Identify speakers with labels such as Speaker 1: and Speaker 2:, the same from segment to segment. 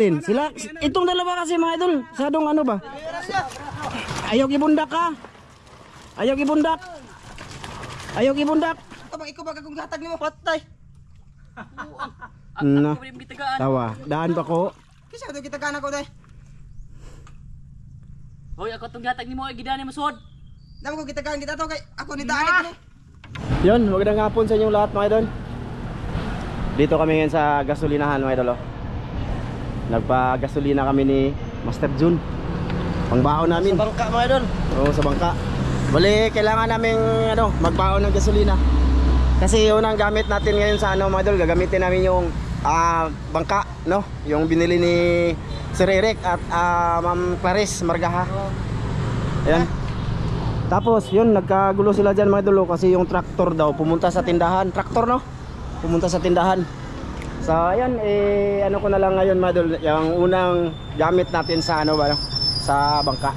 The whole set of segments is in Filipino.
Speaker 1: Tin, sila, itong dalawa kasi mga idol, sadong ano ba? Ayaw ibundak ka. Ayaw ibundak. Ayaw ibundak.
Speaker 2: Tabang ikaw baga kung gatag nimo patay.
Speaker 1: Na. Tawa, daan pa ko.
Speaker 2: Kisa to kita kana ko day.
Speaker 3: Hoy, ako tong gatag nimo ay gidani mo sud.
Speaker 2: Damo ko kita kita to kay ako ni daan ko.
Speaker 1: Yun, magandang hapon sa inyong lahat mga idol. Dito kami ngayon sa gasolinahan mga idol. Nagpa-gasolina kami ni Master Jun. Pangbaon namin.
Speaker 2: Sa bangka mga idol.
Speaker 1: Oo, sa bangka. Bali, kailangan namin magbaon ng gasolina. Kasi yun ang gamit natin ngayon sa mga idol. Gagamitin namin yung bangka, no? Yung binili ni Sir Eric at Ma'am Clarice Margaha. Ayan. Tapos yun, nagkagulo sila dyan mga idol kasi yung traktor daw pumunta sa tindahan. Traktor, no? Pumunta sa tindahan. So ayan, ano ko na lang ngayon mga idol, yung unang gamit natin sa sa bangka.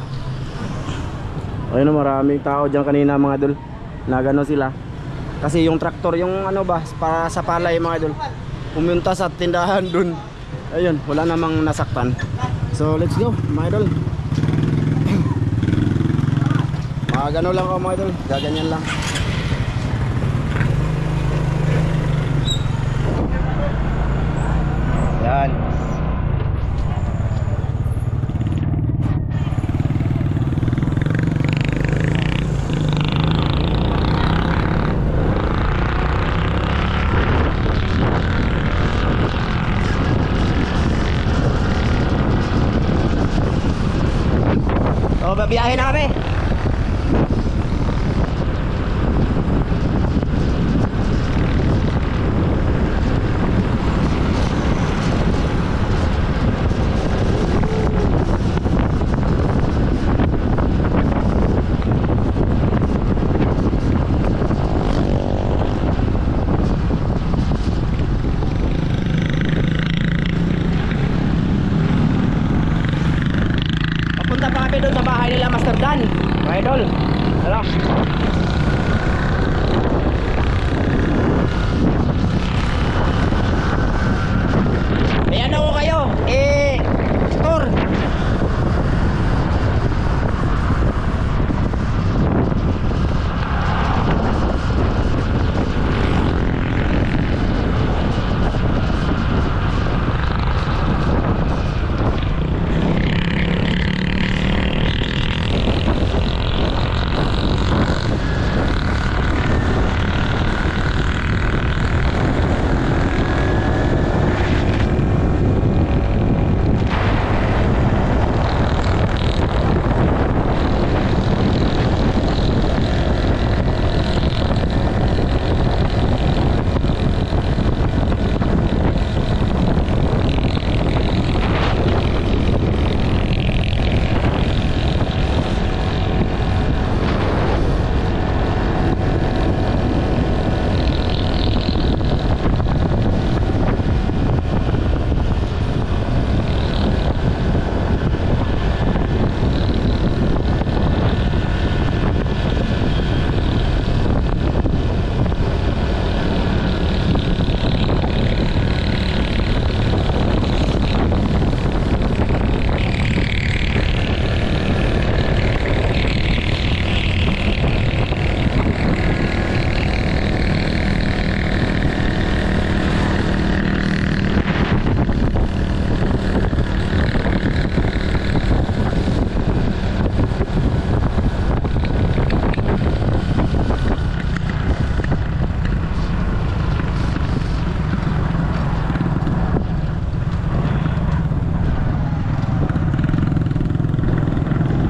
Speaker 1: Ayun, maraming tao dyan kanina mga idol. Nagano sila. Kasi yung traktor, yung para sa palay mga idol, pumunta sa tindahan dun. Ayun, wala namang nasaktan. So let's go mga idol. Gano lang ako mga idol, gaganyan lang. Yan. So, babiyahin na kami. Papunta pa kami doon sa bahay nila Master Dan, mga idol. Hello. Ayan ako kayo, store.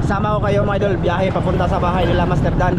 Speaker 1: Sama ko kayo mga idol, biyahe papunta sa bahay nila Master Dan.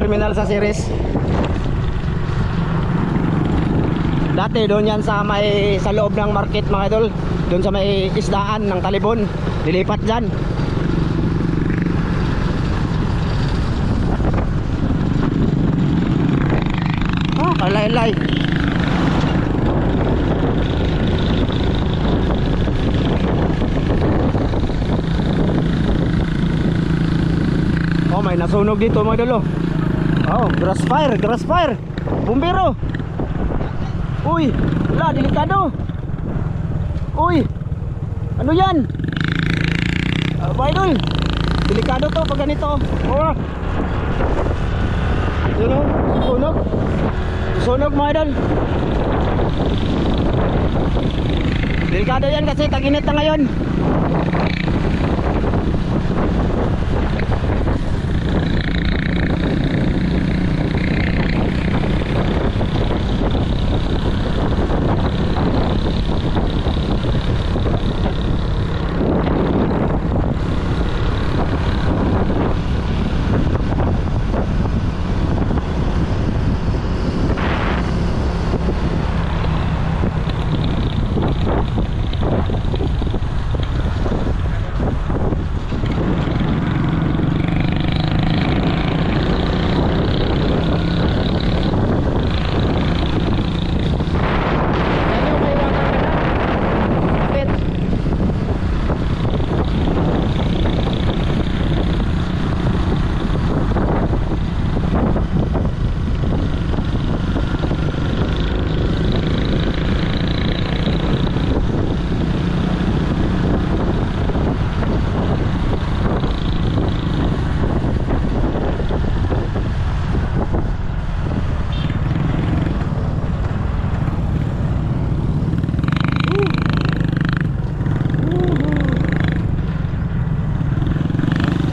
Speaker 1: terminal sa Ceres. Dati doon yan sa loob ng market mga idol. Doon sa may isdaan ng Talibon. Dilipat dyan. Kalay-lay. Oh, may nasunog dito mga idol. Oh, grass fire. Bumbero. Uy, wala, delikado. Uy, ano yan? Mga idol, delikado to pag ganito. Oh, yun o, susunog mga idol. Delikado yan kasi tag-init na ngayon.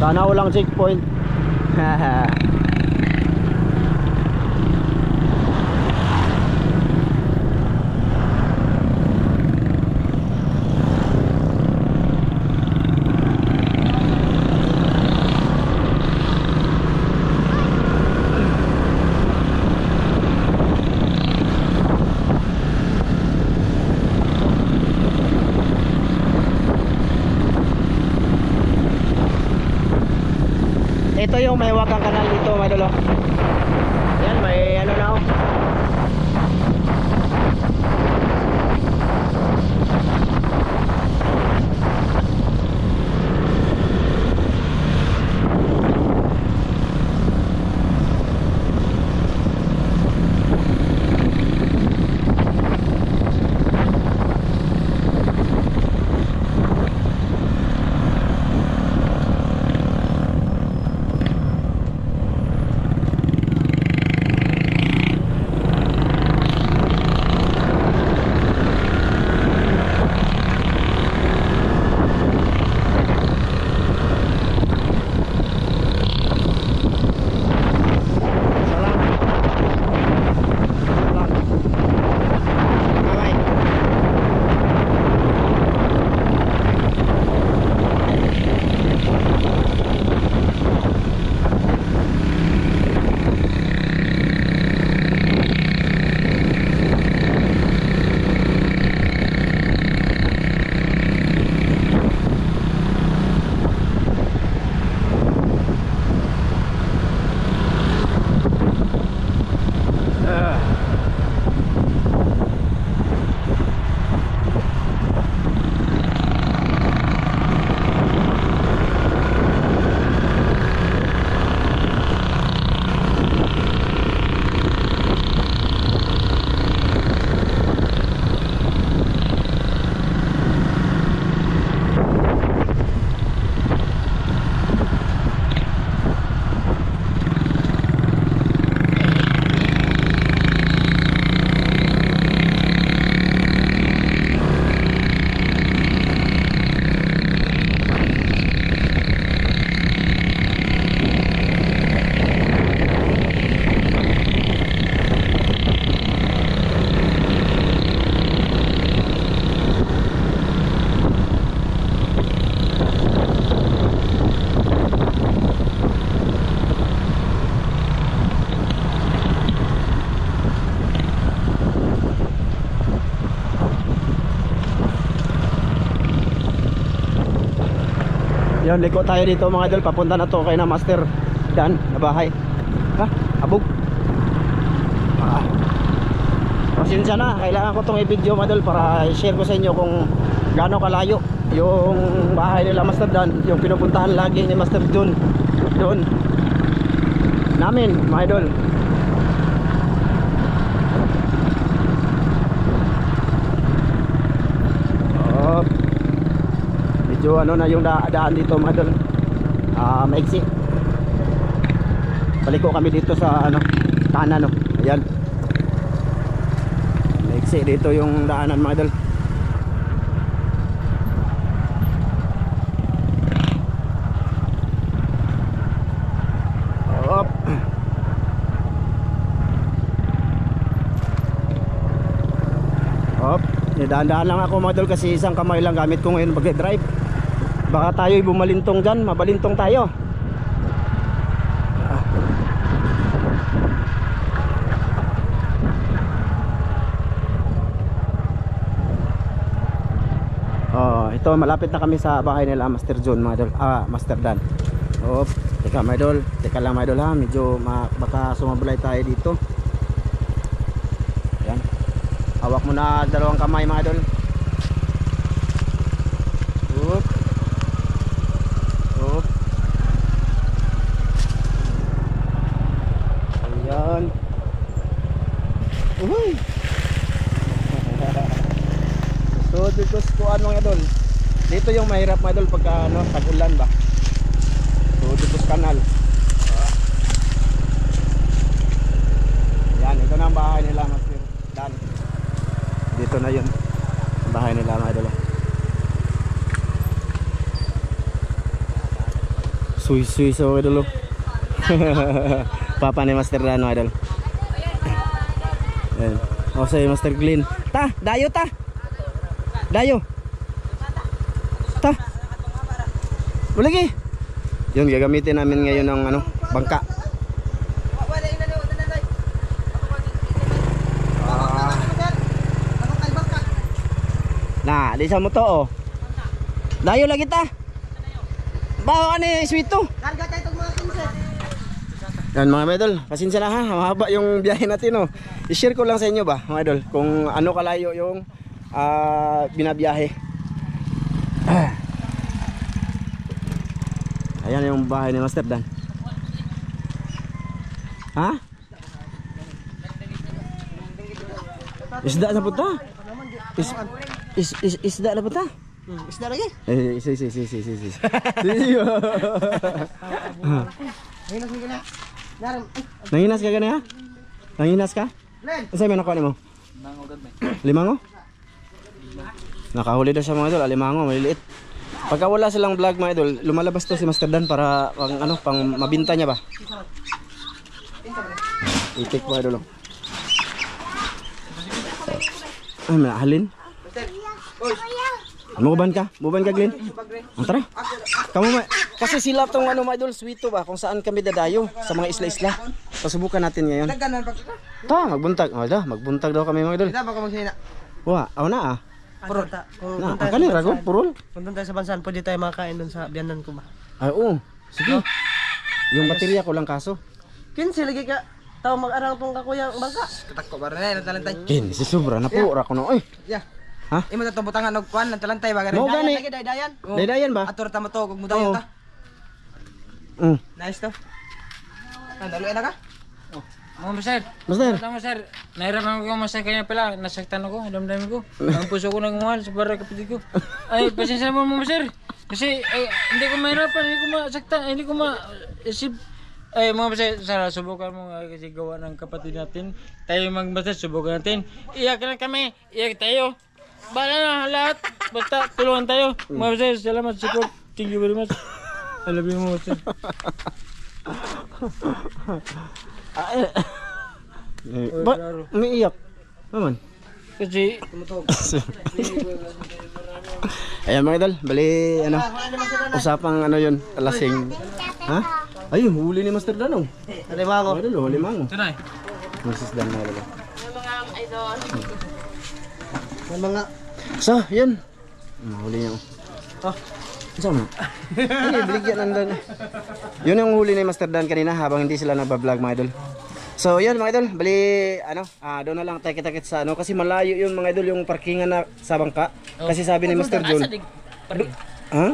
Speaker 1: Sana walang checkpoint. Ito yung may wakang kanal dito mga idol. Yan, may ano na oh. Yun, liko tayo dito mga idol. Papunta na to kay na Master Dan na bahay. Ha? Abog. Pasensya na, kailangan ko tong i-video mga idol para i-share ko sa inyo kung gaano kalayo yung bahay nila Master Dan, yung pinupuntahan lagi ni Master John doon namin mga idol. Medyo ano na yung daan dito mga idol, maiksi. Baliko kami dito sa ano, kanan no. Ayan, maiksi dito yung daanan mga idol. Op. Op. Dahan-dahan lang ako mga idol kasi isang kamay lang gamit ko ngayon mag-drive. Baka tayo'y bumalintong dyan, mabalintong tayo. Oh, ito malapit na kami sa bahay nila Master John mga idol. Master Dan. Op, teka mga idol, teka lang mga idol ha, medyo baka sumablay tayo dito. Yan. Hawak mo na dalawang kamay mga idol. Op. Op. Ayan. Uy. So dito kuan mga idol. Dito yung mahirap mga idol pagka ano, tag-ulan ba. So dito sa kanal. Yan, ito na ang bahay nila Master Dan. Dito na yun ang bahay nila mga idol. Suy so idol. Papa ni Master Dan mga idol. Yan. O say Master Glenn. Ta, dayo ta. Dayo. Ta. Ulagi. Yun, gagamitin namin ngayon ng ano, bangka. Nah, di sa mo to oh. Dayo lagi ta. Bawa ka ni Sweeto.
Speaker 2: Karga tayo itong mga 15.
Speaker 1: Yan mga idol, pasensya na ha, mahaba yung biyahe natin oh. I-share ko lang sa inyo ba mga idol kung ano kalayo yung binabiyahe. Ayan yung bahay ni Master Dan. Ha? Isda na punta? Isda na punta?
Speaker 2: Isda lagi?
Speaker 1: Si. Nanginas ka gani ha? Nanginas ka? Saan may nakuha ni mo? Limango? Nakahuli daw siya mga idol, alimango, maliliit. Pagka wala silang vlog mga idol, lumalabas to si Master Dan para pang mabinta niya ba? Itik mga idol. Ay, mahalin. Muban ka? Muban ka, Glenn? Tara. Kamu kasi sila tong ano mga idol, Sweeto ba? Kung saan kami dadayo sa mga isla-isla. Pasubukan natin ngayon. Ta, magbuntag. Magbuntag daw kami mga idol.
Speaker 2: Kita baka magsina.
Speaker 1: Wah, ako na ah.
Speaker 2: Purol.
Speaker 1: Na, akali rago, purol.
Speaker 2: Kung doon tayo sa bansan, pwede tayo makain doon sa biyanan ko ba?
Speaker 1: Ay, oo. Sige. Yung baterya ko lang kaso.
Speaker 2: 15 lagi ka. Tao mag-arang tong kakuyang bangka. Katak ko ba rin, talantay.
Speaker 1: Kin, si sobra na po ra ko no. Oy.
Speaker 2: Yeah.
Speaker 1: Ha?
Speaker 2: Imo ta butangan og kwan ng talantay ba
Speaker 1: Mo gani.
Speaker 2: Lagi daydayan.
Speaker 1: Daydayan ba?
Speaker 2: Atur ta mo to kung mudayon ta. Nice to. Dalo na ka?
Speaker 3: Mga sir.
Speaker 1: Master.
Speaker 3: Tama sir. Nahirapan ko masay kanya pala. Nasaktan ako. Damdamin ko. Ang puso ko nagmahal sa para kapatid ko. Ay, pasensya mo mga sir. Kasi hindi ko mahirapan. Hindi ko masaktan. Hindi ko ma-isip. Ay, mga sir, subukan mo nga kasi gawa ng kapatid natin. Tayo magbasta, subukan natin. Iyak na kami. Iyak tayo. Bala na lahat. Basta tulungan tayo. Mga sir, salamat support. Thank you very much. I love you mga sir.
Speaker 1: Umiiyak. Naman.
Speaker 3: Kasi
Speaker 1: Ayan mga idol, bali ano, usapang ano yun, lasing. Ha? Ayun, huli ni Master Dan oh.
Speaker 2: Limango.
Speaker 1: Idol, limango.
Speaker 3: tunay.
Speaker 1: Mrs. Dan na idol.
Speaker 2: Mga
Speaker 1: So, yun. Huli niya oh. Saan mo? Hindi, biligyan nandun. Yun yung huli ni Master Dan kanina habang hindi sila nagbablog mga idol. So yun mga idol, bali ano, doon na lang tayo kita sa ano kasi malayo yun mga idol yung parkingan na sa bangka. Kasi sabi ni Master John. Ha?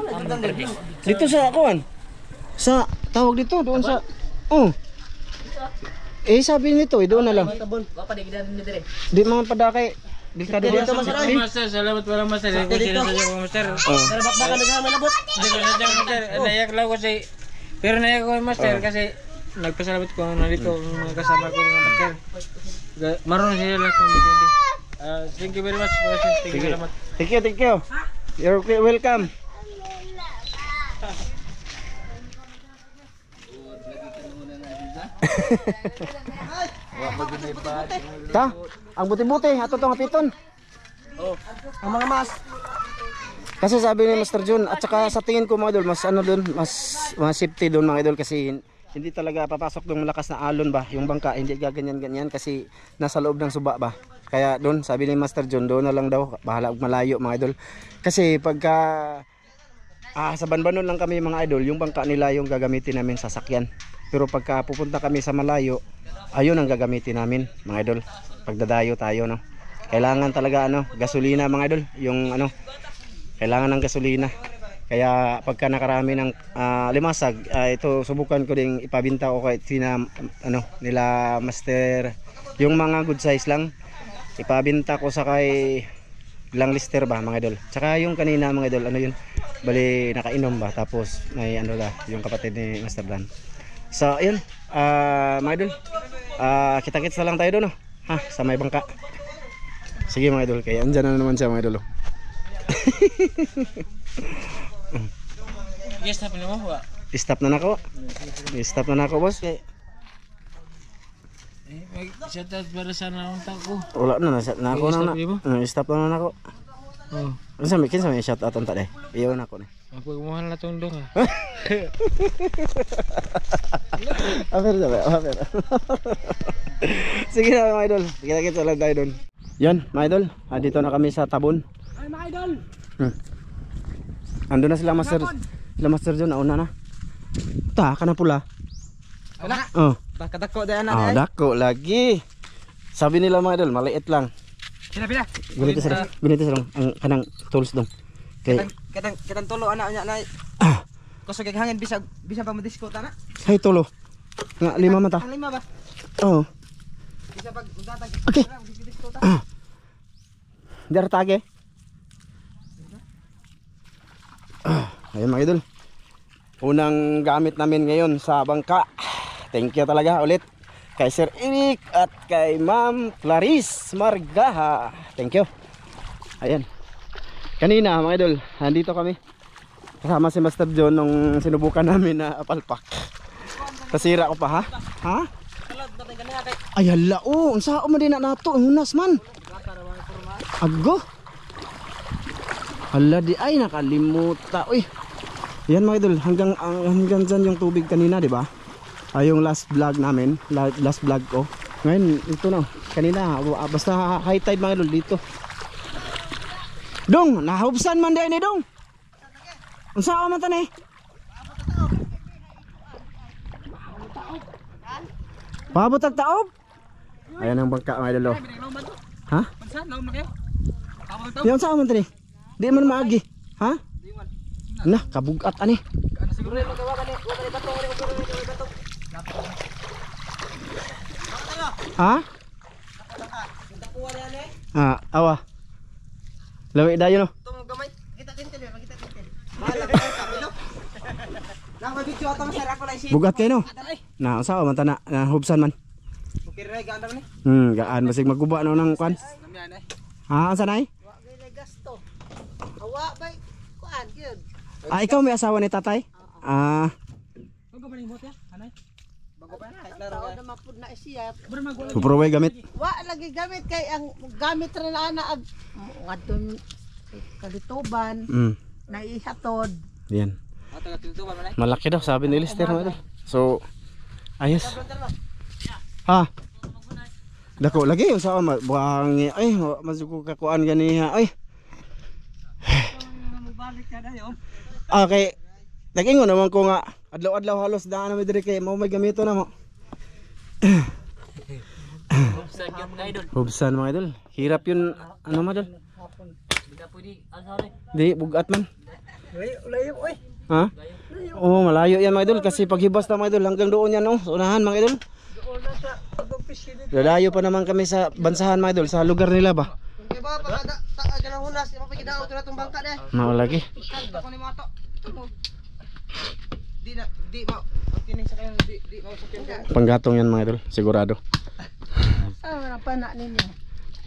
Speaker 1: Dito sa akuan. Sa tawag dito doon sa sabi nito doon na lang. Di mga padakay. Delikado dito
Speaker 3: Master, salamat walang master. Kung sinasadya ko master.
Speaker 2: Salamat ba ka naghahanap labot?
Speaker 3: Hindi ko sadya master. Naiyak lang ko kasi. Pero naiyak ko master kasi nagpasalamat ko nandito ang mga kasama ko mga master. Marunong sila lahat ng hindi. Thank you very much master. Thank you very much.
Speaker 1: Thank you. You're welcome. Ta, ang buti-buti ato tong hapiton.
Speaker 2: Ang mga mas.
Speaker 1: Kasi sabi ni Master John at saka sa tingin ko mga idol, mas ano doon, mas safety doon mga idol kasi hindi talaga papasok ng malakas na alon ba, yung bangka hindi gaganyan-ganyan kasi nasa loob ng suba ba. Kaya doon sabi ni Master John, doon na lang daw, bahala og malayo mga idol. Kasi pagka sa Banbanon lang kami mga idol, yung bangka nila yung gagamitin namin sasakyan. Pero pagka pupunta kami sa malayo, ayun ang gagamitin namin mga idol. Pagdadayo tayo no. Kailangan talaga ano, gasolina mga idol, yung ano, kailangan ng gasolina. Kaya pagka nakarami ng limasag, ito subukan ko ding ipabinta ko kahit sina ano nila Master, yung mga good size lang. Ipabinta ko sa kay ilang lister ba mga idol. Tsaka yung kanina mga idol, ano yun? Bali nakainom ba tapos may ano la yung kapatid ni Master Dan. So ayun, mga idol. Kita-kits na lang tayo doon no. Ha, sa may bangka. Sige mga idol, kaya andyan na naman siya mga idol.
Speaker 3: Yes, na pala mo ba?
Speaker 1: Stop na nako. Stop na nako boss.
Speaker 3: Shoutout para sa naong ko.
Speaker 1: Wala na na ako na. Stop na nako.
Speaker 3: Oh.
Speaker 1: Ano sa mikin sa may shout out ta deh. Iyo na ko ni.
Speaker 3: Magpagmahal na tong dong ha.
Speaker 1: Aper aper. Sige na mga idol. Kita-kits lang tayo doon. Yan mga idol, dito na kami sa Tabon.
Speaker 2: Ay mga idol.
Speaker 1: Ando na sila Master John, nauna na. Ta, kana pula.
Speaker 2: Wala.
Speaker 1: Oh.
Speaker 2: Kadako dayan na.
Speaker 1: Dako lagi. Sabi nila mga idol, maliit lang.
Speaker 2: Pila.
Speaker 1: Gunito sila ang kanang tools dong. Kay
Speaker 2: Kitang tulo anak nya na. Kusog hangin bisa pa madiskot ana.
Speaker 1: hay tulo. Nga 5 mata.
Speaker 2: Ang lima ba?
Speaker 1: Oh.
Speaker 2: Bisa pag udatag.
Speaker 1: Okay.
Speaker 2: Diskot.
Speaker 1: Dar tage. Ayun mga idol. Unang gamit namin ngayon sa bangka. Thank you talaga ulit kay Sir Eric at kay Ma'am Clarice Margaha. Thank you. Ayan. Kanina mga idol, nandito kami. Kasama si Master John nung sinubukan namin na apalpak. Pasira ko pa ha? Ha? Ay hala oh, unsa man din na nato, hunas man. Ago. Hala di ay nakalimuta. Uy. Yan mga idol, hanggang dyan yung tubig kanina, di ba? Yung last vlog namin, last vlog ko. Ngayon, ito na. Kanina, basta high tide mga idol dito. Dong, nahubsan man din ni Dong. Unsa ka man tanay? Paabot ang taob? Ayan ang bangka mga idol. Ha? Yan sa man tanay? Di man maagi. Ha? Na, kabugat ani. Ha? Awa. Lawi dayo no.
Speaker 2: Tungog gamay. Kita tintin, makita tintin. Bahala ka sa bilo. Nang mabidyo ato sir ako lang si.
Speaker 1: Bugat kayo no. Na, unsa man ta na hubsan man.
Speaker 2: Bukiray gaandam ni.
Speaker 1: Gaan basig magguba no nang kwan.
Speaker 2: Namyan ay.
Speaker 1: Ha, unsa nay?
Speaker 2: Wa gay gasto. Hawa bay kuan gyud.
Speaker 1: Ikaw may asawa ni tatay?
Speaker 2: Bago ba ning bot ya? Anay? Bago pa na, klaro na mapud na siya.
Speaker 1: Pupuroway gamit.
Speaker 4: Wa lagi gamit kay ang gamit ra na ana ngadton kalituban naihatod.
Speaker 1: Yan.
Speaker 2: Ato ka tutuban man ay.
Speaker 1: Malaki daw sabi ni Lister mo ito. So ayos. Ha. Dako lagi unsa ka buang ay masuko ka kuan ganiha ay.
Speaker 2: Mabalik ka dayo.
Speaker 1: Okay. Nag-ingon naman ko nga adlaw-adlaw halos daan na mi diri kay mao may gamito na mo. Hubsan mga idol. Hirap yun ano mga idol. Di bugat man.
Speaker 2: Layo, oy.
Speaker 1: Ha? Oo, malayo yan mga idol kasi paghibas na mga idol hanggang doon yan oh. Sa unahan mga idol. Lalayo pa naman kami sa bansahan mga idol sa lugar nila ba.
Speaker 2: Okay ba pagada kanang hunas, mapagidao to natong bangka de.
Speaker 1: Mao lagi.
Speaker 2: Ako ni mato. Di mo. Kini sa kayo di mo sa kayo.
Speaker 1: Panggatong yan mga idol, sigurado.
Speaker 4: Ah, pana ninyo.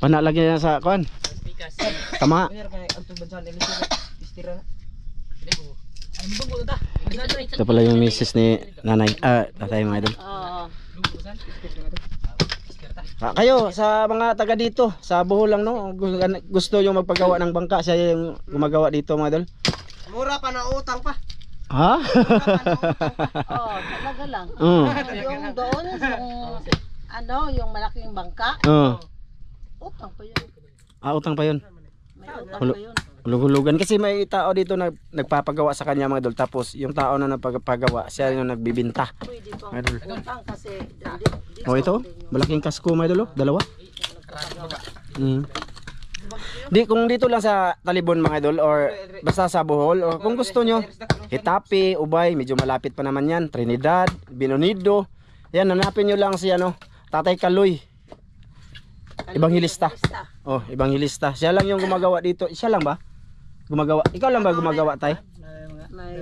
Speaker 1: Pana lagi yan sa kuan. Tama.
Speaker 2: Kunyar kay adto bansahan ni istira na.
Speaker 1: Ito pala yung misis ni nanay. Tatay mga idol.
Speaker 4: Oo.
Speaker 1: Kayo sa mga taga dito, sa Bohol lang no, gusto yung magpagawa ng bangka, siya yung gumagawa dito mga idol.
Speaker 2: Mura pa na utang pa.
Speaker 1: Ha?
Speaker 4: Oh, talaga lang.
Speaker 1: Oo.
Speaker 4: Yung doon, yung malaking bangka,
Speaker 1: Oo.
Speaker 4: utang pa yun.
Speaker 1: Utang pa yun.
Speaker 4: May utang pa yun.
Speaker 1: Hulug-hulugan kasi may tao dito na nagpapagawa sa kanya mga idol, tapos yung tao na nagpapagawa siya yung nagbibinta.
Speaker 4: Pwede pang
Speaker 1: Idol.
Speaker 4: utang kasi
Speaker 1: Oh ito, malaking kasko mga idol, dalawa. Di kung dito lang sa Talibon mga idol or basta sa Bohol or kung gusto nyo Hitapi, Ubay, medyo malapit pa naman yan, Trinidad, Binonido. Yan, hanapin nyo lang si Tatay Kaloy, Ebanghilista. Oh, Ebanghilista. Siya lang yung gumagawa dito. Siya lang ba? Gumagawa. Ikaw lang ba gumagawa, tay?
Speaker 4: May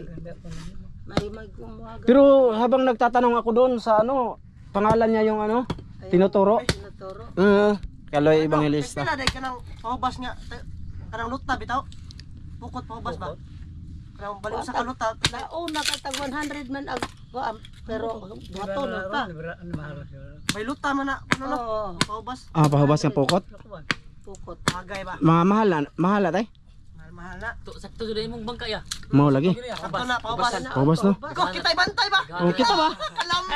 Speaker 4: gumawa.
Speaker 1: Pero habang nagtatanong ako doon sa pangalan niya yung tinuturo.
Speaker 4: Tinuturo.
Speaker 1: Kaloy Ebanghilista.
Speaker 2: Pila day kanang pahubas nga kanang luta bitaw. Pukot pahubas ba? Kanang baliw sa kaluta.
Speaker 4: Nauna ka tag 100 man pero bato na pa.
Speaker 2: May luta man na ano
Speaker 4: Oo.
Speaker 2: pahubas.
Speaker 1: Pahubas ng pukot.
Speaker 4: Pukot.
Speaker 2: Agay ba?
Speaker 1: Mga mahal tay.
Speaker 2: Mahal na.
Speaker 3: Sakto sa imong bangka ya.
Speaker 1: Mau lagi.
Speaker 2: Sakto na pahubas.
Speaker 1: Pahubas no.
Speaker 2: Ko kita'y bantay ba?
Speaker 1: Kita ba?
Speaker 2: Kalami.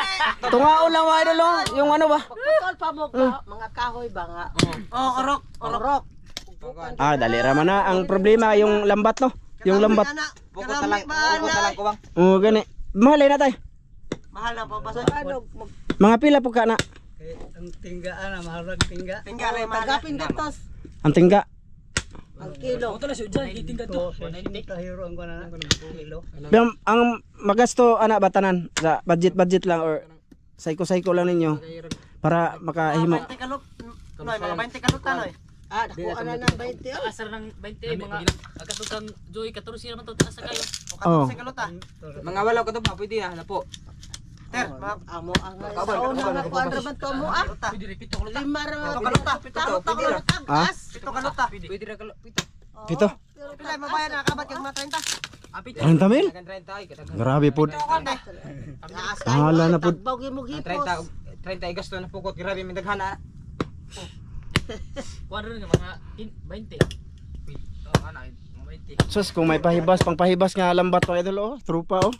Speaker 1: Tungao lang mga idol oh. Yung ba?
Speaker 4: Pagputol pa mo mga kahoy ba nga.
Speaker 2: Oh, orok.
Speaker 4: Orok.
Speaker 1: Dali raman na. Ang problema yung lambat no. Yung lambat.
Speaker 2: Pukot na lang ko bang.
Speaker 1: Oo, gani. Mahal na tay.
Speaker 2: Mahal na pahubas.
Speaker 1: Mga pila po ka na.
Speaker 5: Ang tinggaan na maharag tingga.
Speaker 2: Tingga rin mahal.
Speaker 4: Tagapin gatos.
Speaker 1: Ang tingga.
Speaker 4: Ang kilo.
Speaker 5: To 60 hero ang kuana na kilo.
Speaker 1: Ang magasto batanan sa budget lang or psycho lang ninyo para makahimo.
Speaker 2: 20 kalot. Noy, mga 20 kalot na noy.
Speaker 4: Dako ana ng 20.
Speaker 3: Asar ng 20 mga agatutang Joy 14 naman to taas kayo.
Speaker 1: Oh.
Speaker 2: 14 kalot ah.
Speaker 6: Mga walaw ka to ba pwede na po.
Speaker 2: Ter, mga
Speaker 4: Amo ang sa una nga kuan ra man to mo
Speaker 3: Pwede repito ko lang.
Speaker 4: Lima ra
Speaker 2: Pito kalot ah. Pito kalot ah.
Speaker 1: Ah?
Speaker 2: 7 kalot ah.
Speaker 6: Pwede ra pito.
Speaker 1: Pito.
Speaker 2: Pila mabayan na kabat yung mga 30.
Speaker 6: Apit.
Speaker 1: 30 mil?
Speaker 6: Kan 30 ay katag
Speaker 1: Grabe po. Pahala na po.
Speaker 4: Bawgi mo gipos.
Speaker 6: 30 ay gasto na pukot grabe may daghana.
Speaker 3: Kuan rin nga mga 20. Oh, ana, mga 20.
Speaker 1: Sus, kung may pangpahibas nga lambat mga idol oh. Trupa oh.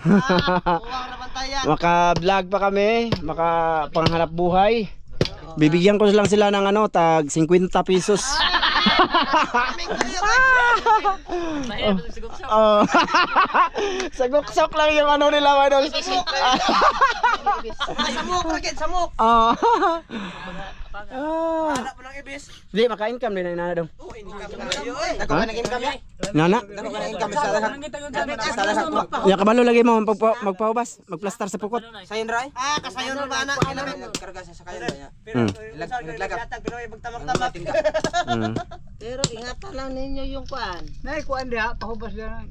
Speaker 2: Uwang naman tayo.
Speaker 1: Maka-vlog pa kami, maka-panghanap buhay. Bibigyan ko lang sila ng tag 50 pesos.
Speaker 2: Aming kayo
Speaker 3: Mahirap sa sigupsaw.
Speaker 1: Oh. Sagok-sok lang yung nila, mga idol.
Speaker 2: Samok, rakit, samok.
Speaker 1: Oh.
Speaker 2: Hanap mo ng ibis.
Speaker 1: Di, maka-income din na inana dong.
Speaker 2: Oh, hindi ka mo kayo eh.
Speaker 6: Dako ka naging kami.
Speaker 1: Nana?
Speaker 6: Dako ka naging kami sa lahat. Sa lahat.
Speaker 1: Ya kabalo lagi mo magpahubas, magplastar sa pukot.
Speaker 6: Sayon ra ay.
Speaker 2: Kasayon mo ba anak?
Speaker 6: Karga sa sakayan ba niya.
Speaker 2: Naglagap. Pero ibagtamak-tamak.
Speaker 4: Pero ingatan lang ninyo yung kuan.
Speaker 5: Nay kuan diha pahubas diha.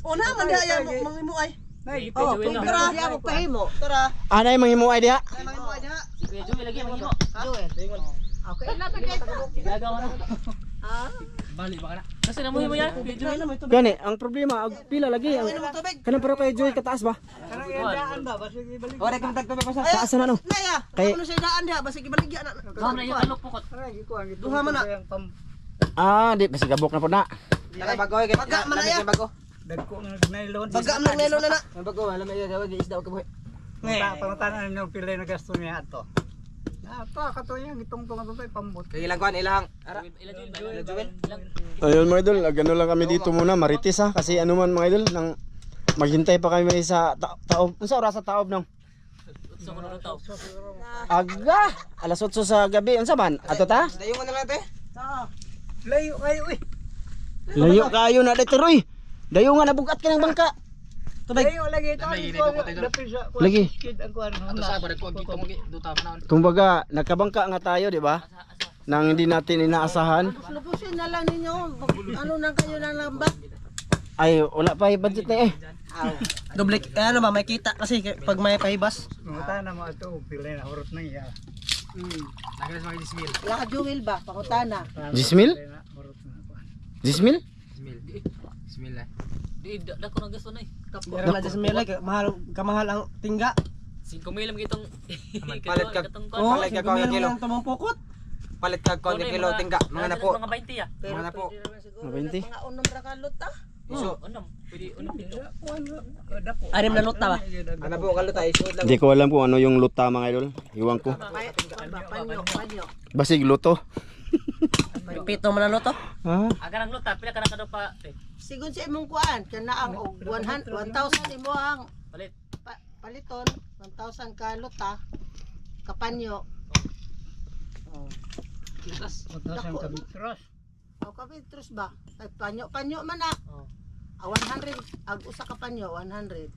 Speaker 2: Una man diya mangimu ay.
Speaker 5: Nay
Speaker 4: Oh, pero diya mo pahimo.
Speaker 2: Tara.
Speaker 1: Anay manghimuay diha.
Speaker 2: Ay mangimu ay diha.
Speaker 3: Kuya Joy lagi mo.
Speaker 4: Joel. Okay na ta
Speaker 3: Gagaw na.
Speaker 4: Ah.
Speaker 3: Bali ba kana? Kasi na mo yan. Kuya Joy.
Speaker 1: Gani, ang problema pila lagi ang
Speaker 2: Tubig.
Speaker 1: kanang pero kay Joy kataas ba?
Speaker 5: Kanang iyaan ba basta ibalik.
Speaker 6: Ora kami tagto pa sa.
Speaker 1: Taas na
Speaker 2: Naya.
Speaker 1: Kay-
Speaker 2: Ano siya daan diha basta gibaligya na.
Speaker 3: Gaw na yung alok pukot.
Speaker 5: Kanang gikuan gitu.
Speaker 2: Duha man na.
Speaker 1: Di basi gabok na po na.
Speaker 6: Dala bago ay kay.
Speaker 2: Baga man na ya.
Speaker 6: Bago.
Speaker 5: Dagko nga nailon.
Speaker 2: Baga man ang nelo na na.
Speaker 6: Bago alam mo iya daw di isda ka buhi.
Speaker 5: Pangutanan niyo pila na gasto niya ato. Katoyang itong tunga to pambot.
Speaker 6: Kaya ilang kuan ilang. Ara. Jewel.
Speaker 1: Ayun mga idol, gano lang kami dito muna, maritis ha. Kasi ano man mga idol, nang maghintay pa kami sa taob. Ano sa oras sa taob nang? Aga! Alas 8 sa gabi. Unsa man? Ato ta?
Speaker 6: Dayo mo na lang te.
Speaker 5: Layo kayo eh.
Speaker 1: Layo kayo na dito Roy. Dayo nga nabugat ka ng bangka.
Speaker 5: Layo lagi ito.
Speaker 1: Lagi.
Speaker 5: Kid ang kuan.
Speaker 1: Kumbaga, nagkabangka nga tayo, di ba? Nang hindi natin inaasahan.
Speaker 4: Lubusin na lang ninyo. Ano na kayo ng lambat?
Speaker 1: Ay, wala pa yung budget na eh.
Speaker 2: Doble, ano ba, may kita kasi pag may pahibas.
Speaker 5: Mga na mo ito, pila na horot na iya.
Speaker 4: Wala ka jewel ba? Pangutana.
Speaker 1: Jismil?
Speaker 5: Horot na kuan.
Speaker 1: Jismil?
Speaker 3: Bismillah. Di dako na gasto na eh.
Speaker 2: Pero na just may mahal kamahal ang tingga.
Speaker 3: 5 mil gitong
Speaker 6: Palit ka.
Speaker 2: Oh,
Speaker 6: Palit ka
Speaker 2: kung
Speaker 6: kuan kilo.
Speaker 2: ang tumong pokot.
Speaker 6: Palit ka kuan kilo tingga. Mga na po.
Speaker 3: Mga 20 ah.
Speaker 6: Mga na po.
Speaker 4: Pwede naman siguro.
Speaker 1: 20?
Speaker 4: Mga unom ra ka luta.
Speaker 6: Iso.
Speaker 3: Unam, pwede unam dito.
Speaker 2: Arim na luta ba?
Speaker 6: Ana po kalo tayo isod lang.
Speaker 1: Hindi ko alam kung ano yung luta mga idol. Iwan ko.
Speaker 4: Panyo, panyo.
Speaker 1: Basig luto.
Speaker 2: Pito man ang luto.
Speaker 1: Ha?
Speaker 3: Aga nang luta pila ka na kado pa.
Speaker 4: Sigun sa imong kuan, kana ang 100 1,000 imo ang
Speaker 3: Palit.
Speaker 4: paliton, 1,000 ka luta, kapanyo.
Speaker 5: Matasang kabitros.
Speaker 4: O kabitros ba? Ay panyo man na. 100 ag usa ka panyo 100.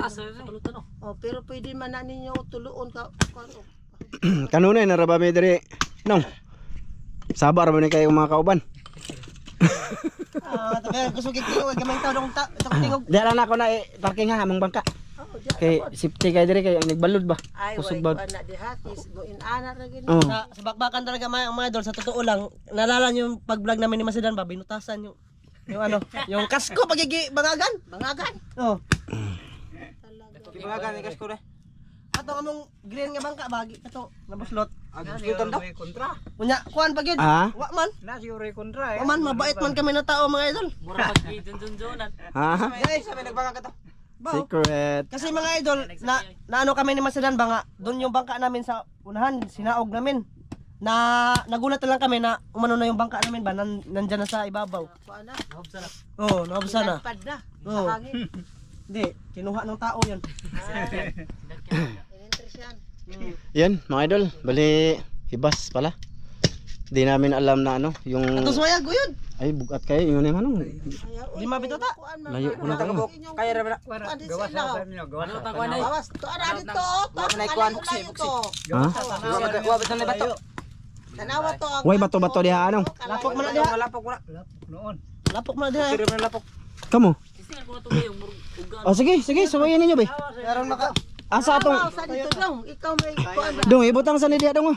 Speaker 3: Asa sa luta no.
Speaker 4: Oh, pero pwede man na ninyo tuluon ka kuan.
Speaker 1: Kanunay narabami diri. Nong. Sabar ba ni kayo mga kauban?
Speaker 2: Tabi gusto kikilo gamay taw dong ta tingog.
Speaker 1: Diyan lang ako na parking ha among bangka.
Speaker 4: Oh,
Speaker 1: Kay safety kay diri kay ang nagbalod ba.
Speaker 4: ay
Speaker 1: Kusog
Speaker 4: way
Speaker 1: ba?
Speaker 4: kuan na dihatis mo inana ra gid.
Speaker 1: Oh.
Speaker 2: Sa bakbakan talaga mga idol sa totoo lang. Nalala niyo yung pag-vlog namin ni Masidan ba binutasan yung ano, yung kasko pagigi bangagan.
Speaker 4: Bangagan.
Speaker 2: Oh.
Speaker 6: Di ba gani kas ko re.
Speaker 2: Ato among green nga bangka bagi ato nabuslot.
Speaker 6: Agsutan daw.
Speaker 5: Kontra.
Speaker 2: Unya kuan pagid.
Speaker 1: Ah?
Speaker 2: Wa man.
Speaker 5: Na si Uri kontra eh.
Speaker 2: Wa man mabait man kami na tao mga idol.
Speaker 3: Mura pag junjunan.
Speaker 1: Ha?
Speaker 6: Ay, sabi nagbanga ka to.
Speaker 1: Secret.
Speaker 2: Kasi mga idol, na ano kami ni Masidan ba nga, doon yung bangka namin sa unahan, sinaog namin. Na nagulat na lang kami na umano na yung bangka namin ba, nandyan na sa ibabaw.
Speaker 4: Kuan na.
Speaker 2: Oo, nakabsa na.
Speaker 4: Pad na.
Speaker 2: Oo.
Speaker 4: Sa hangin.
Speaker 2: Hindi, kinuha ng tao yun.
Speaker 4: Ininteres yan.
Speaker 1: Yan mga idol, bali hibas pala. Di namin alam na ano, yung
Speaker 2: Atos wayag, guyod.
Speaker 1: ay bugat kayo yung ano.
Speaker 2: Di mabito ta.
Speaker 1: Layo ko na
Speaker 6: Tagabok. Kaya ra ba?
Speaker 5: Gawas sa niyo, gawas sa.
Speaker 4: Bawas. To ara dito. To
Speaker 6: Wala na ikuan.
Speaker 4: to.
Speaker 1: Ha?
Speaker 6: Wa ba na bato?
Speaker 4: Tanawa to ang
Speaker 1: Way bato-bato diha anong?
Speaker 2: Lapok man na diha.
Speaker 6: Malapok wala.
Speaker 5: Noon.
Speaker 2: Lapok man na diha.
Speaker 6: Pero na lapok.
Speaker 1: Kamo.
Speaker 3: Istingan ko na tuloy yung uga.
Speaker 1: Oh sige, suwayin ninyo ba?
Speaker 2: Meron naka.
Speaker 1: Asa atong
Speaker 4: sa dito dong. Ikaw may kuan ba?
Speaker 1: dong ibutang sa nidiya dong.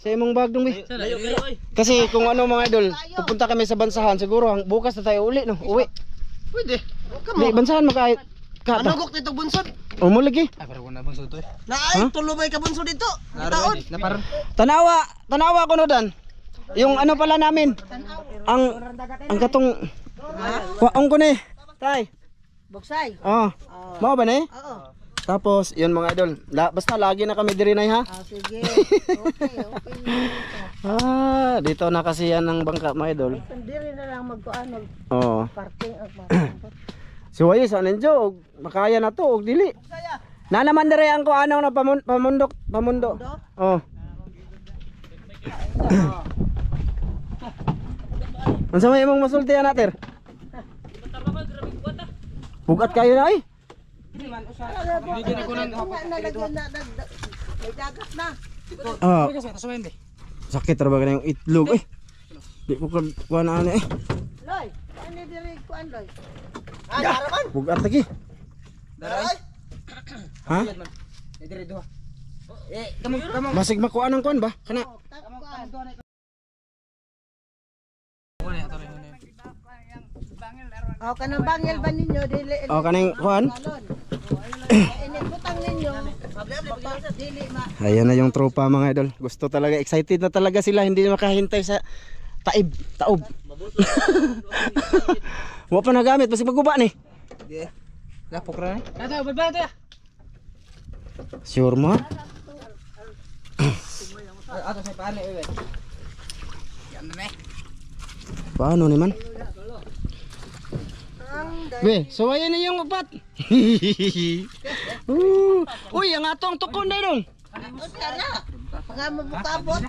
Speaker 1: Sa imong bag dong bi.
Speaker 3: Layo kayo oy.
Speaker 1: Kasi kung ano mga idol, pupunta kami sa bansahan siguro bukas na tayo uli no. Uwi.
Speaker 2: Pwede.
Speaker 1: Di bansahan makahit ka.
Speaker 2: Manugok nito bunsod.
Speaker 1: O mo lagi.
Speaker 2: Na ay tulo may kabunsod dito. Taon.
Speaker 1: Tanawa ko no dan. Yung ano pala namin. Ang katong waong ko ni. Tay.
Speaker 4: Bugsay.
Speaker 1: Oh. Mao ba ni?
Speaker 4: Oo.
Speaker 1: Tapos yun mga idol. Basta lagi na kami diri nay ha.
Speaker 4: Ah, sige. Okay.
Speaker 1: Dito na kasi yan ng bangka mga idol.
Speaker 4: Diri na lang magkuan
Speaker 1: Oo.
Speaker 4: parking ag
Speaker 1: So ayos anan jo, makaya na to og dili. Na naman dire ang kuano na pamundo. Oh. Unsa may imong masulti anater? Bugat kayo na ay.
Speaker 4: may dagat na.
Speaker 1: Ah. Sakit ra ba kana yung itlog eh. Di ko kuan ana eh.
Speaker 4: Loy, ano diri kuan loy?
Speaker 1: Bugat lagi.
Speaker 6: Daray.
Speaker 1: Ha?
Speaker 6: Dire duha.
Speaker 1: Basig makuan ang kuan ba? Kana.
Speaker 4: Oh, kanang bangil ba ninyo dili?
Speaker 1: Oh kaning kuan.
Speaker 4: Inibutang ninyo. Dili ma.
Speaker 1: Ayan na yung tropa mga idol. Gusto talaga, excited na talaga sila. Hindi makahintay sa taob. Wa pa nagamit, basta maguba ni.
Speaker 6: Lapok ra ni.
Speaker 3: Ato, baba to.
Speaker 1: Sure mo?
Speaker 6: Ato sa paano eh.
Speaker 1: Paano naman? Be, so ayan na yung upat. Uy, ang atong tukon na dong.
Speaker 4: Nga mabukabot.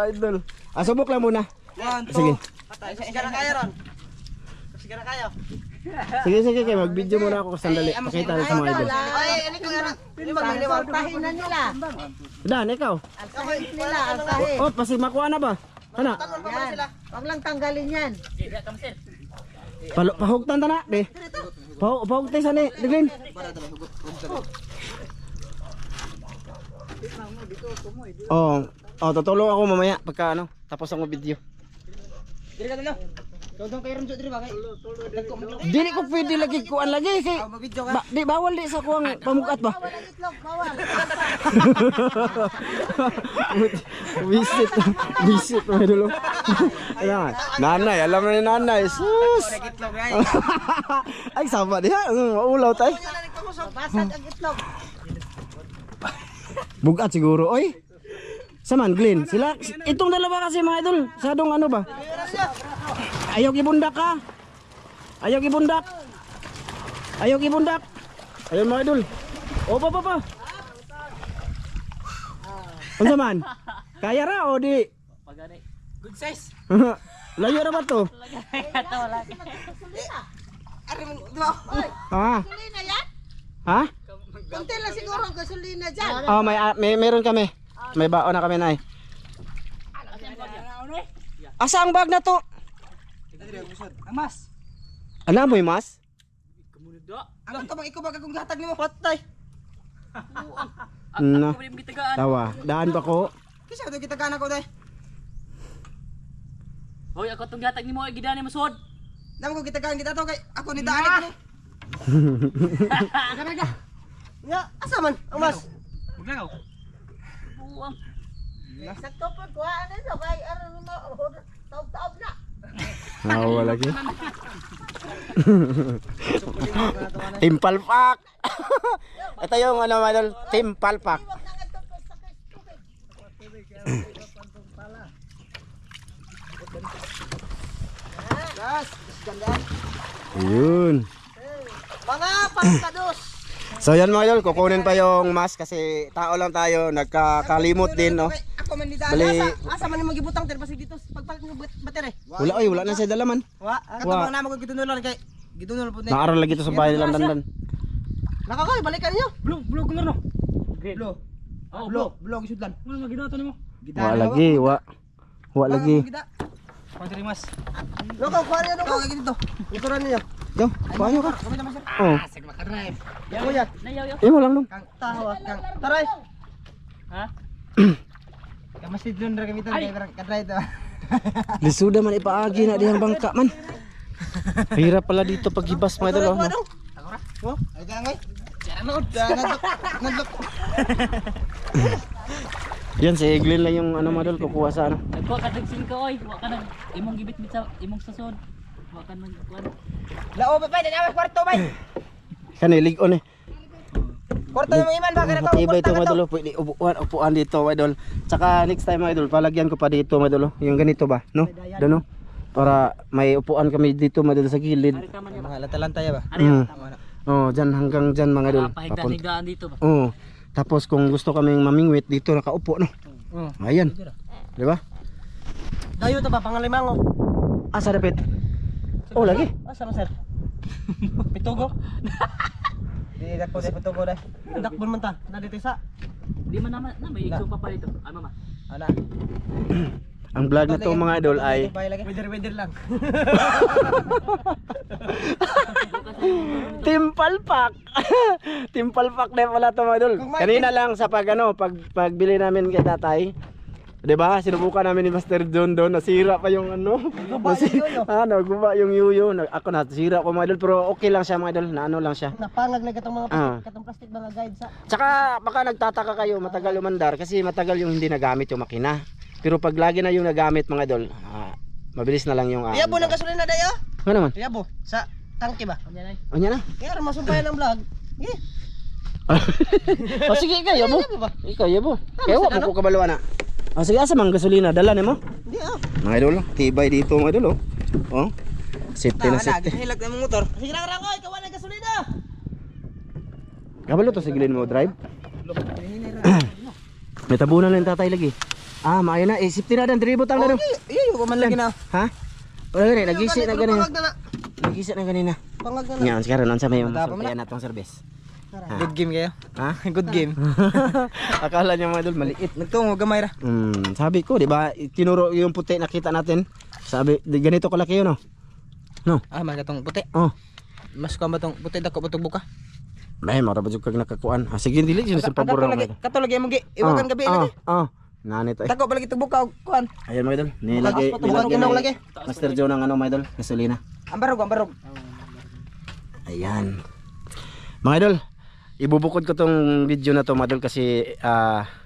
Speaker 1: Idol. Subok lang muna. Sige.
Speaker 2: Sige na kayo ron. Sige na kayo.
Speaker 1: Sige, mag-video muna ako sandali. Pakita natin sa mga idol.
Speaker 2: Ay, ano ko nga. Pili magliliwag.
Speaker 4: Alsahin na nila.
Speaker 1: Dan, ikaw.
Speaker 4: Alsahin nila, alsahin.
Speaker 1: Oh, pasig makuha na ba? Ano?
Speaker 4: Yan. Huwag lang tanggalin yan.
Speaker 1: Pahugtan ta na, be. Pahugtan sa ni, Diglin. Tutulong ako mamaya pagka ano, tapos ang video.
Speaker 6: Diri ka dalo. Tugtong kay Ramso diri ba kay?
Speaker 1: Dili ko pwede lagi kuan lagi kay.
Speaker 6: Mag-video ka.
Speaker 1: Di bawal di sa kuang pamukat ba?
Speaker 4: Bawal ang itlog, bawal.
Speaker 1: Visit mo dulu. Ayan. Nanay, alam na ni nanay. Sus.
Speaker 6: Itlog ay.
Speaker 1: Ay sama dia, maulaw tay.
Speaker 4: Basag ang itlog.
Speaker 1: Bugat siguro, oy. Saman, Glenn, sila, itong dalawa kasi mga idol, sadong ano ba? Ayaw gibundak ka. Ayaw gibundak. Ayaw mga idol. Pa. Ano man? Kaya ra o di?
Speaker 6: Good size.
Speaker 1: Layo na ba to?
Speaker 6: Ari mo do.
Speaker 1: Ha?
Speaker 4: Gasolina yan?
Speaker 1: Ha?
Speaker 4: Kunti lang siguro ang gasolina dyan.
Speaker 1: Oh, meron kami. May baon na kami na eh. Asa ang bag na to?
Speaker 6: Amas.
Speaker 1: Ano mo mas?
Speaker 6: Alam ka bang ikaw ba kung gatag nimo?
Speaker 2: Patay.
Speaker 1: Na. Tawa. Daan pa ko.
Speaker 6: Kisa daw kita kana ko dai.
Speaker 5: Hoy, ako tong gatag nimo ay gidani mo suod.
Speaker 6: Damo ko kita kita to kay ako ni daan ko.
Speaker 2: Ya, asa man? Ang mas.
Speaker 5: Buang.
Speaker 4: Sakto po, kuhaan na ito. Kaya ano mo, taob-taob na.
Speaker 1: Nawa lagi. Timpalpak. Ito yung ano madol, timpalpak.
Speaker 4: Huwag na nga ito pa sa Facebook.
Speaker 1: Ayun.
Speaker 2: Mga pangkados.
Speaker 1: So yan mga idol, kukunin pa yung mask kasi tao lang tayo, nagkakalimot din no.
Speaker 6: Ako man ni daan.
Speaker 1: Bali,
Speaker 2: Asa man yung magibutang ter pasig dito pagpalit ng battery.
Speaker 1: wala na siya dalaman.
Speaker 2: Wa.
Speaker 6: Katong na mo ko gitunulan kay gitunulan pud ni.
Speaker 1: Naaral lagi to sa bahay nilang dandan.
Speaker 2: Nakakoy, balikan niyo.
Speaker 5: Blue color no.
Speaker 6: Blue.
Speaker 5: Oh,
Speaker 6: Blue gisudlan.
Speaker 5: Ano maginato nimo?
Speaker 1: Wa lagi.
Speaker 5: Pantri mas.
Speaker 2: Loko, kuha niyo
Speaker 6: Ikaw kay dito.
Speaker 2: Ituran niyo.
Speaker 1: Yo, paano ka?
Speaker 6: Kami naman sir.
Speaker 1: Oh,
Speaker 6: Sige maka-drive.
Speaker 2: Yan mo yan.
Speaker 5: Nayaw.
Speaker 1: mo lang dong.
Speaker 6: Kang
Speaker 2: Tawa kang. Taray.
Speaker 5: Ha?
Speaker 6: kamasid dun ra kami tan kay ka-drive to.
Speaker 1: Lisuda man ipaagi na dihang bangka man. Hirap pala dito paghibas mga idol. No?
Speaker 6: Oh, ay ka ngoy. Nagdok.
Speaker 1: Yan si Eglin lang yung ano mga idol kukuha sa ano.
Speaker 5: Nagkuha ka tagsin ka oy. Wa ka nag imong gibit-bit sa imong sasod. Wa ka nag kuan.
Speaker 6: Lao pa pa na kwarto bay.
Speaker 1: Kani ligon eh.
Speaker 6: Kwarto mo iman ba kana to?
Speaker 1: Matibay ito mga idol. Pwede upuan dito mga idol. Tsaka next time mga idol, palagyan ko pa dito mga idol. Yung ganito ba, no? Doon no? Para may upuan kami dito mga idol sa gilid.
Speaker 5: Ari ka man
Speaker 6: Mga lanta-lanta ba?
Speaker 1: Oh, dyan hanggang dyan mga idol.
Speaker 5: pahigdaan dito ba?
Speaker 1: Oh. Tapos kung gusto kaming mamingwit dito nakaupo no. Ayan. 'Di ba?
Speaker 2: Dayo to ba pangalimango?
Speaker 1: Asa dapat? Oh, lagi.
Speaker 2: Asa man sir? Pitugo.
Speaker 6: Di dako de puto ko dai.
Speaker 2: Dakbon man ta. Na dito sa.
Speaker 5: Di man naman na may igso pa dito. Ay mama.
Speaker 6: Ana.
Speaker 1: Ang vlog na to mga idol ay
Speaker 2: Weather lang.
Speaker 1: Timpalpak. Timpalpak na pala to mga idol. Kanina lang sa pagbili namin kay tatay. 'Di ba? Sinubukan namin ni Master John doon, nasira pa yung ano. Naguba yung yuyo. Ako nasira ko mga idol pero okay lang siya mga idol. Na ano lang siya.
Speaker 2: Napangag na katong mga plastic, katong plastic mga guide sa.
Speaker 1: Tsaka baka nagtataka kayo matagal umandar kasi matagal yung hindi nagamit yung makina. Pero pag lagi na yung nagamit mga idol, mabilis na lang yung
Speaker 2: Iyabo ng gasolina dayo.
Speaker 1: Ano naman?
Speaker 2: Iyabo sa tangke ba?
Speaker 5: Unya nay.
Speaker 1: Anya na.
Speaker 2: Kaya masumpayan ang vlog.
Speaker 1: O sige, kayo mo. Ikaw mo. Kaya wala ko kabaluan na. O sige, asa mang gasolina? Dala ni mo?
Speaker 2: Hindi
Speaker 1: Mga idol, tibay dito mga idol. Oh. Safety na safety.
Speaker 6: Hilag na mong motor.
Speaker 2: Sige na karangoy, kawan na gasolina.
Speaker 1: Kabalo to sigilin mo drive. May tabunan lang tatay lagi. Ah, maayo na. Eh, safety na dan. Dribot ang laro.
Speaker 6: Iyo ko man lagi na.
Speaker 1: Ha? Wala gani, nagisi na ganina.
Speaker 2: Pangag na.
Speaker 1: Nagisi na ganina.
Speaker 2: Pangag na.
Speaker 1: Ngayon, sige ron sa may
Speaker 6: Matapa mo na.
Speaker 1: masaya na tong service.
Speaker 6: Good game kayo.
Speaker 1: Ha?
Speaker 6: Good game.
Speaker 1: Akala niya mga idol maliit.
Speaker 6: Nagtungo gamay ra.
Speaker 1: Sabi ko, di ba, tinuro yung puti nakita natin. Sabi, di ganito kalaki yun, no? No?
Speaker 6: Ah, magatong puti.
Speaker 1: Oh.
Speaker 6: Mas ko ba tong puti dako butog buka.
Speaker 1: May mara ba jud kag nakakuan. Ah, sige dili yun sa pabor
Speaker 6: lagi. Kato lagi mo gi. Iwagan gabi lagi.
Speaker 1: Nani to eh.
Speaker 6: Dako balagi tug buka kuan.
Speaker 1: Ayun mga idol. Nilagay
Speaker 2: lagi.
Speaker 1: Master Joe ng ano mga idol, gasolina.
Speaker 6: Ambarog.
Speaker 1: Ayan. Mga idol, ibubukod ko tong video na to mga idol kasi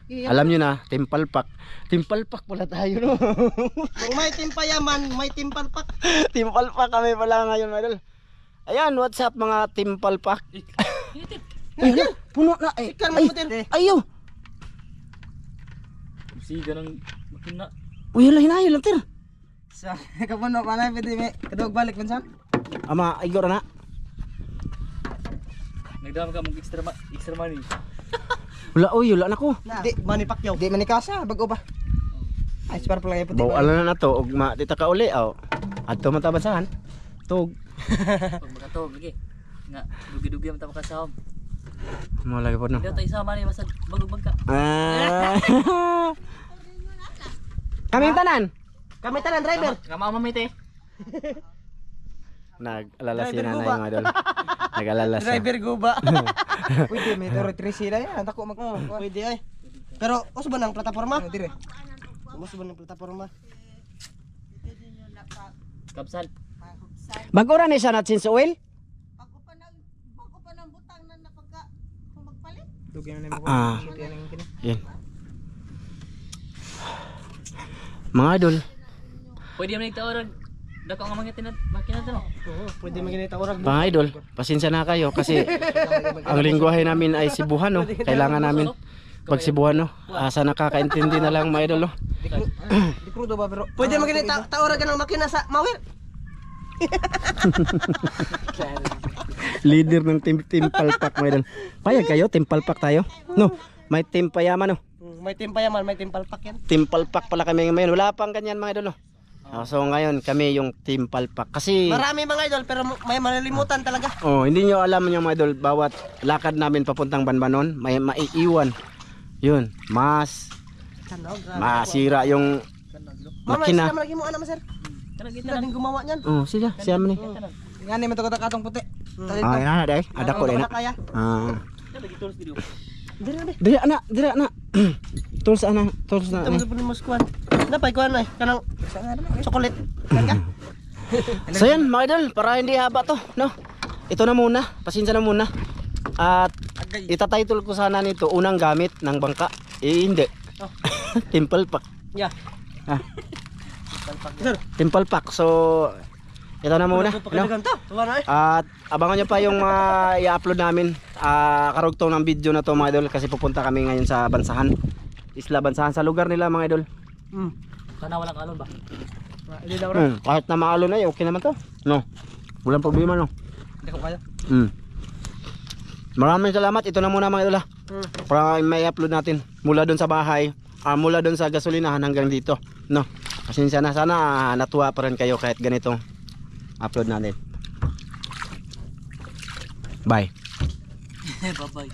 Speaker 1: alam nyo na, timpalpak. Timpalpak pala tayo, no?
Speaker 2: Kung may timpayaman, may timpalpak.
Speaker 1: Timpalpak kami pala ngayon mga idol. Ayan, what's up mga timpalpak? Ayun, puno na. Ay,
Speaker 2: Ikan mo putin.
Speaker 1: ayaw.
Speaker 5: Siga ng makina.
Speaker 1: Uy, hinayo lang tir.
Speaker 6: Sa kapuno pa na pwede may kadug balik man sa.
Speaker 1: Ama, igor na.
Speaker 5: Nagdama ka mag extra money.
Speaker 1: Wala na ko.
Speaker 6: Di
Speaker 2: Manny Pacquiao.
Speaker 6: di man ni kasa bago pa. Ay, para pala puti.
Speaker 1: Bawalan na to, ug matita ka uli, aw. Adto man tabansahan. Tug.
Speaker 5: Pag makatog lagi. Nga dugi-dugi ang tama kasahom.
Speaker 1: Mo lagi po no.
Speaker 5: Daw tayo sama ni masad bagog-bag ka.
Speaker 1: Kaming tanan.
Speaker 2: Kami tanan driver.
Speaker 5: Kama mamay te.
Speaker 1: Nag-alala si nanay mga idol. Nag-alala siya.
Speaker 6: Driver guba. Pwede may toro 3 sila yan. Dako mag
Speaker 2: Pwede ay. Pero uso ba ng plataforma?
Speaker 6: dire.
Speaker 2: Uso ba ng plataforma?
Speaker 5: Kapsal.
Speaker 1: Bago ra ni siya na since oil?
Speaker 4: Bago pa ng butang na napagka kung magpalit.
Speaker 6: Dugyan na mo ko.
Speaker 1: Ah.
Speaker 6: Yan ang kini.
Speaker 1: Yan. Mga idol,
Speaker 5: Pwede man nagtaorag. Dako nga mangitin makina to.
Speaker 2: Oo, pwede maginita orag.
Speaker 1: mga idol, pasensya na kayo kasi ang lingwahe namin ay Cebuano. Kailangan namin pag Cebuano. Asa nakakaintindi na lang mga idol. No?
Speaker 6: Di krudo ba pero
Speaker 2: Pwede maginita taoragan ng makina sa Mawir.
Speaker 1: Leader ng team palpak mga idol. Payag kayo, team palpak tayo. No, may team payaman no.
Speaker 2: May timpayaman, may timpalpak yan.
Speaker 1: Team palpak pala kami ngayon. Wala pang ganyan mga idol. No? So ngayon kami yung team palpak kasi
Speaker 2: Marami mga idol pero may malilimutan talaga.
Speaker 1: hindi nyo alam yung mga idol, bawat lakad namin papuntang Banbanon, may maiiwan. Yun,
Speaker 2: Tanaw, grabe.
Speaker 1: masira yung
Speaker 2: Mama,
Speaker 1: makina.
Speaker 2: sila malagi mo anak sir. Sila din gumawa niyan.
Speaker 1: Oh, sila, siya man eh.
Speaker 6: ngani man to katong puti.
Speaker 1: Ah, yan na day. Ada ko
Speaker 2: Ano
Speaker 1: din
Speaker 2: ba
Speaker 1: na.
Speaker 2: na kaya?
Speaker 1: Ah.
Speaker 5: Lagi tools video.
Speaker 2: Dili na be.
Speaker 1: Dira na. Tools na.
Speaker 2: Tama sa puno mo squad. Napay kuan ay kanang chocolate. Kan ka?
Speaker 1: So yan, mga idol, para hindi haba to, no? Ito na muna, pasensya na muna. At itatitle ko sana nito, unang gamit ng bangka. Hindi. Temple pack.
Speaker 2: Yeah.
Speaker 1: Ah. Temple pack. So, ito na muna, no?
Speaker 2: Ganto. Tuwa na eh.
Speaker 1: At abangan nyo pa yung i-upload namin karugtong ng video na to mga idol kasi pupunta kami ngayon sa Bansahan. Isla Bansahan, sa lugar nila mga idol.
Speaker 5: Sana walang kalon ba?
Speaker 2: Hindi daw
Speaker 1: Kahit na maalo na okay naman to. No. Walang problema no.
Speaker 6: Hindi ko kaya.
Speaker 1: Maraming salamat. Ito na muna mga idol. Para may upload natin mula doon sa bahay, mula doon sa gasolinahan hanggang dito. No. Pasensya na, sana natuwa pa rin kayo kahit ganito upload natin. Bye.
Speaker 5: Bye-bye.